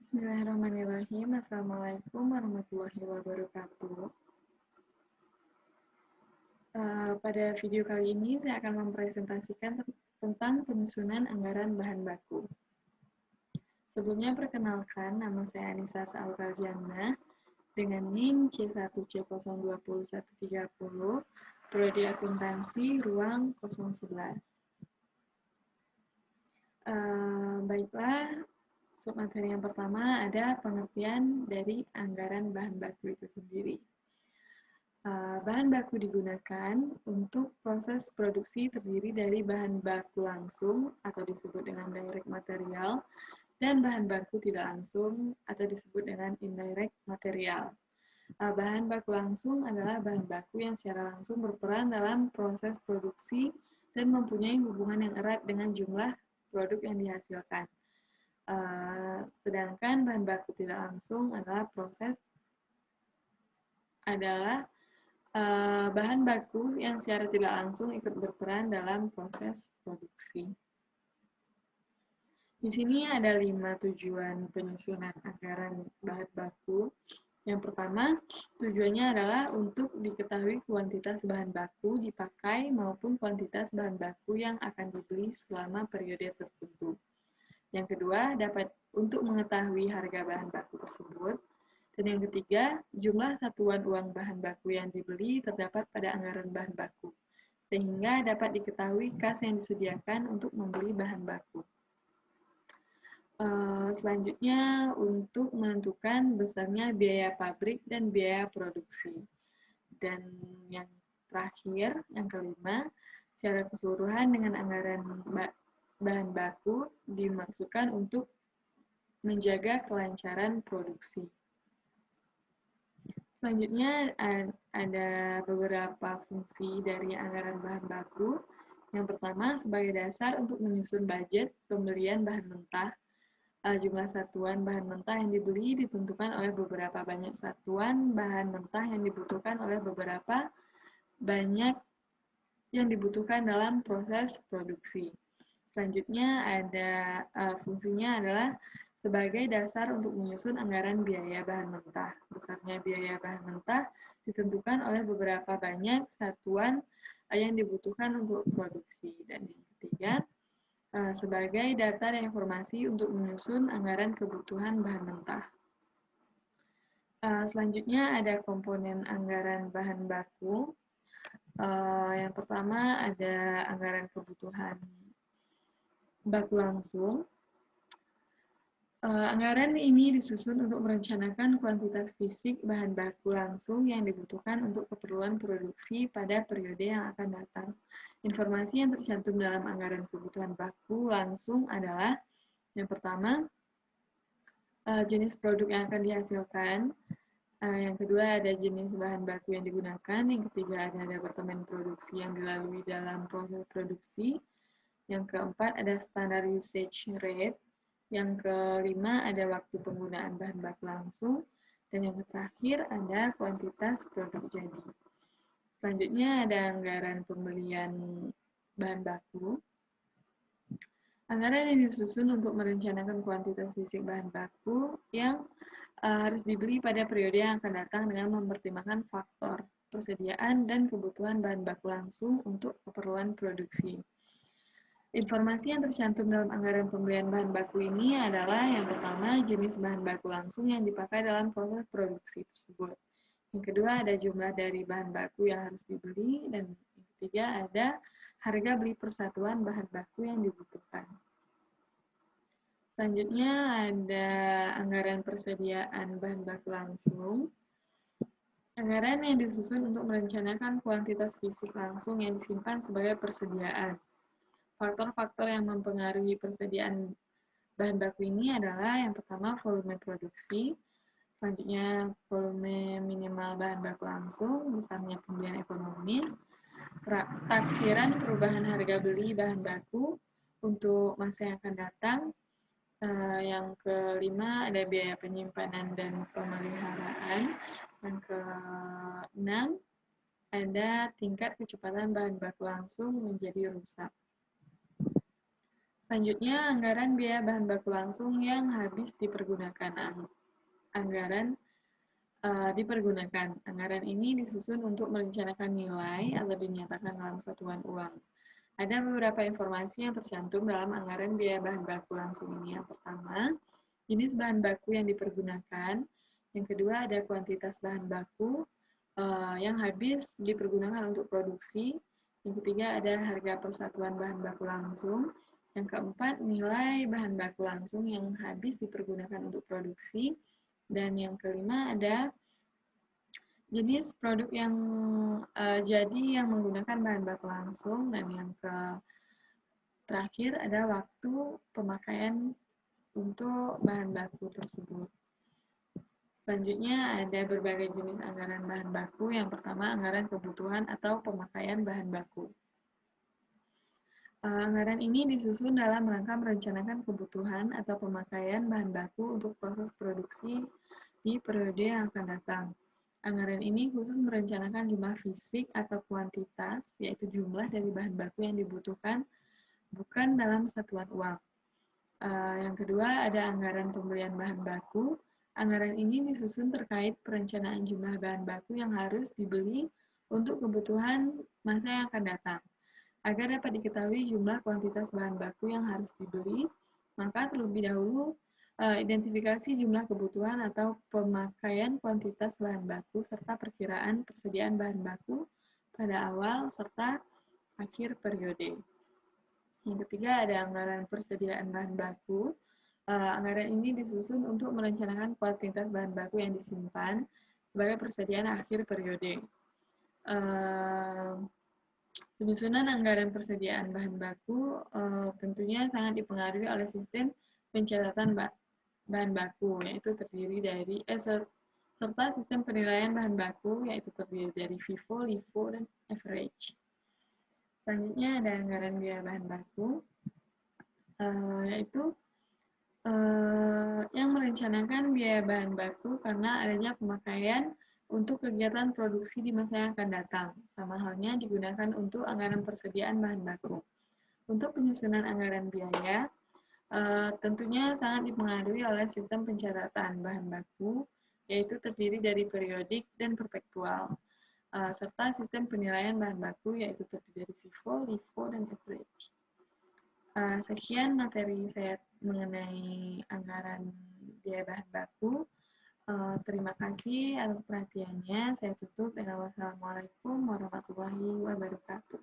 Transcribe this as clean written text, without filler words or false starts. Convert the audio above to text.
Bismillahirrahmanirrahim. Assalamualaikum warahmatullahi wabarakatuh. Pada video kali ini saya akan mempresentasikan tentang penyusunan anggaran bahan baku. Sebelumnya perkenalkan, nama saya Anissa Sa'aukaljannah dengan NIM C1C020-130, Prodi Akuntansi, ruang 011. Baiklah, materi yang pertama ada pengertian dari anggaran bahan baku itu sendiri. Bahan baku digunakan untuk proses produksi terdiri dari bahan baku langsung atau disebut dengan direct material dan bahan baku tidak langsung atau disebut dengan indirect material. Bahan baku langsung adalah bahan baku yang secara langsung berperan dalam proses produksi dan mempunyai hubungan yang erat dengan jumlah produk yang dihasilkan. Sedangkan bahan baku tidak langsung adalah bahan baku yang secara tidak langsung ikut berperan dalam proses produksi. Di sini ada 5 tujuan penyusunan anggaran bahan baku. Yang pertama, tujuannya adalah untuk diketahui kuantitas bahan baku dipakai maupun kuantitas bahan baku yang akan dibeli selama periode tertentu. Yang kedua, dapat untuk mengetahui harga bahan baku tersebut. Dan yang ketiga, jumlah satuan uang bahan baku yang dibeli terdapat pada anggaran bahan baku, sehingga dapat diketahui kas yang disediakan untuk membeli bahan baku. Selanjutnya, untuk menentukan besarnya biaya pabrik dan biaya produksi. Dan yang terakhir, yang kelima, secara keseluruhan dengan anggaran bahan baku dimaksudkan untuk menjaga kelancaran produksi. Selanjutnya ada beberapa fungsi dari anggaran bahan baku. Yang pertama, sebagai dasar untuk menyusun budget pembelian bahan mentah. Jumlah satuan bahan mentah yang dibeli ditentukan oleh beberapa banyak satuan bahan mentah yang dibutuhkan oleh beberapa banyak yang dibutuhkan dalam proses produksi. Selanjutnya ada fungsinya adalah sebagai dasar untuk menyusun anggaran biaya bahan mentah. Besarnya biaya bahan mentah ditentukan oleh beberapa banyak satuan yang dibutuhkan untuk produksi. Dan yang ketiga, sebagai data dan informasi untuk menyusun anggaran kebutuhan bahan mentah. Selanjutnya ada komponen anggaran bahan baku. Yang pertama ada anggaran kebutuhan baku langsung. Anggaran ini disusun untuk merencanakan kuantitas fisik bahan baku langsung yang dibutuhkan untuk keperluan produksi pada periode yang akan datang. Informasi yang tercantum dalam anggaran kebutuhan baku langsung adalah yang pertama, jenis produk yang akan dihasilkan. Yang kedua, ada jenis bahan baku yang digunakan. Yang ketiga, ada departemen produksi yang dilalui dalam proses produksi. Yang keempat, ada standar usage rate. Yang kelima, ada waktu penggunaan bahan baku langsung. Dan yang terakhir, ada kuantitas produk jadi. Selanjutnya, ada anggaran pembelian bahan baku. Anggaran yang disusun untuk merencanakan kuantitas fisik bahan baku yang harus dibeli pada periode yang akan datang dengan mempertimbangkan faktor persediaan dan kebutuhan bahan baku langsung untuk keperluan produksi. Informasi yang tercantum dalam anggaran pembelian bahan baku ini adalah yang pertama, jenis bahan baku langsung yang dipakai dalam proses produksi tersebut. Yang kedua, ada jumlah dari bahan baku yang harus dibeli. Dan yang ketiga, ada harga beli persatuan bahan baku yang dibutuhkan. Selanjutnya ada anggaran persediaan bahan baku langsung. Anggaran yang disusun untuk merencanakan kuantitas fisik langsung yang disimpan sebagai persediaan. Faktor-faktor yang mempengaruhi persediaan bahan baku ini adalah yang pertama volume produksi, selanjutnya volume minimal bahan baku langsung, besarnya pembelian ekonomis, taksiran perubahan harga beli bahan baku untuk masa yang akan datang. Yang kelima ada biaya penyimpanan dan pemeliharaan. Yang keenam ada tingkat kecepatan bahan baku langsung menjadi rusak. Selanjutnya, anggaran biaya bahan baku langsung yang habis dipergunakan. Anggaran dipergunakan. Anggaran ini disusun untuk merencanakan nilai atau dinyatakan dalam satuan uang. Ada beberapa informasi yang tercantum dalam anggaran biaya bahan baku langsung ini. Yang pertama, jenis bahan baku yang dipergunakan. Yang kedua, ada kuantitas bahan baku yang habis dipergunakan untuk produksi. Yang ketiga, ada harga persatuan bahan baku langsung. Yang keempat, nilai bahan baku langsung yang habis dipergunakan untuk produksi. Dan yang kelima, ada jenis produk yang jadi yang menggunakan bahan baku langsung. Dan yang terakhir ada waktu pemakaian untuk bahan baku tersebut. Selanjutnya ada berbagai jenis anggaran bahan baku. Yang pertama, anggaran kebutuhan atau pemakaian bahan baku. Anggaran ini disusun dalam rangka merencanakan kebutuhan atau pemakaian bahan baku untuk proses produksi di periode yang akan datang. Anggaran ini khusus merencanakan jumlah fisik atau kuantitas, yaitu jumlah dari bahan baku yang dibutuhkan, bukan dalam satuan uang. Yang kedua, ada anggaran pembelian bahan baku. Anggaran ini disusun terkait perencanaan jumlah bahan baku yang harus dibeli untuk kebutuhan masa yang akan datang. Agar dapat diketahui jumlah kuantitas bahan baku yang harus dibeli, maka terlebih dahulu identifikasi jumlah kebutuhan atau pemakaian kuantitas bahan baku serta perkiraan persediaan bahan baku pada awal serta akhir periode. Yang ketiga ada anggaran persediaan bahan baku. Anggaran ini disusun untuk merencanakan kuantitas bahan baku yang disimpan sebagai persediaan akhir periode. Penyusunan anggaran persediaan bahan baku tentunya sangat dipengaruhi oleh sistem pencatatan bahan baku, yaitu terdiri dari serta sistem penilaian bahan baku, yaitu terdiri dari FIFO, LIFO, dan average. Selanjutnya ada anggaran biaya bahan baku, yaitu yang merencanakan biaya bahan baku karena adanya pemakaian untuk kegiatan produksi di masa yang akan datang, sama halnya digunakan untuk anggaran persediaan bahan baku. Untuk penyusunan anggaran biaya, tentunya sangat dipengaruhi oleh sistem pencatatan bahan baku, yaitu terdiri dari periodik dan perpektual, serta sistem penilaian bahan baku, yaitu terdiri dari FIFO, LIFO, dan average. Sekian materi saya mengenai anggaran biaya bahan baku. Terima kasih atas perhatiannya. Saya tutup dengan wassalamualaikum warahmatullahi wabarakatuh.